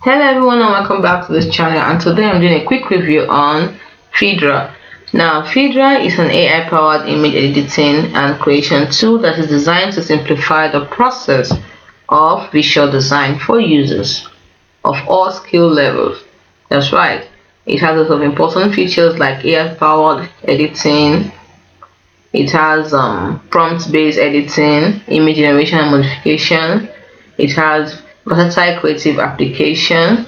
Hello everyone and welcome back to this channel, and today I'm doing a quick review on PHEDRA. Now PHEDRA is an AI powered image editing and creation tool that is designed to simplify the process of visual design for users of all skill levels. That's right, it has a lot of important features like AI powered editing. It has prompt based editing, image generation and modification. It has versatile creative application.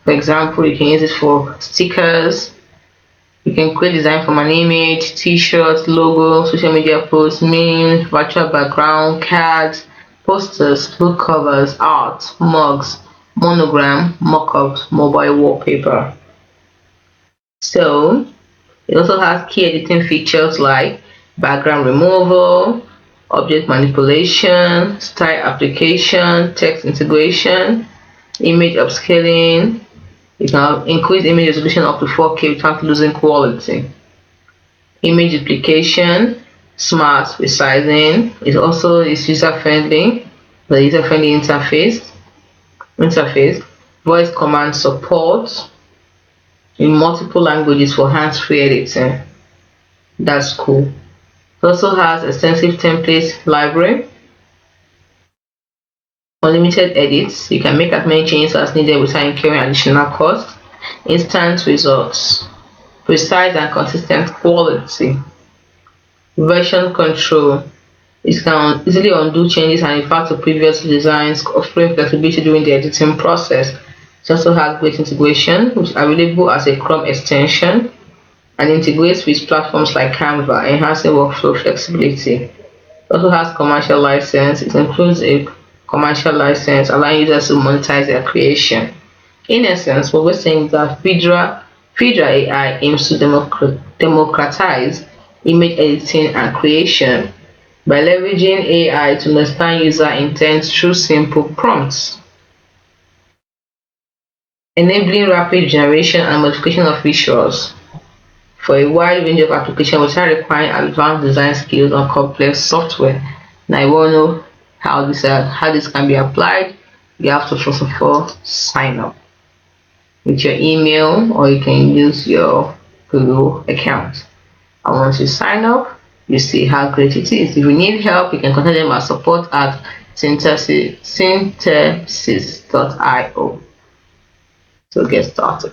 For example, you can use it for stickers. You can create design from an image, t-shirts, logo, social media posts, memes, virtual background, cards, posters, book covers, art, mugs, monogram, mockups, mobile wallpaper. So it also has key editing features like background removal, object manipulation, style application, text integration, image upscaling. You can increase image resolution up to 4K without losing quality. Image duplication, smart resizing. It also is user-friendly, the user-friendly interface, voice command support in multiple languages for hands-free editing. That's cool. It also has extensive template library, unlimited edits. You can make as many changes as needed without incurring additional costs. Instant results, precise and consistent quality. Version control. It can easily undo changes and refer to previous designs, offering flexibility during the editing process. It also has great integration, which is available as a Chrome extension and integrates with platforms like Canva, enhancing workflow flexibility. It also has commercial license. It includes a commercial license, allowing users to monetize their creation. In essence, what we're saying is that PHEDRA AI aims to democratize image editing and creation by leveraging AI to understand user intent through simple prompts, enabling rapid generation and modification of visuals for a wide range of applications without requiring advanced design skills or complex software. Now, you want to know how this can be applied. You have to first of all sign up with your email, or you can use your Google account. And once you sign up, you see how great it is. If you need help, you can contact them at support at synthesis.io. So get started.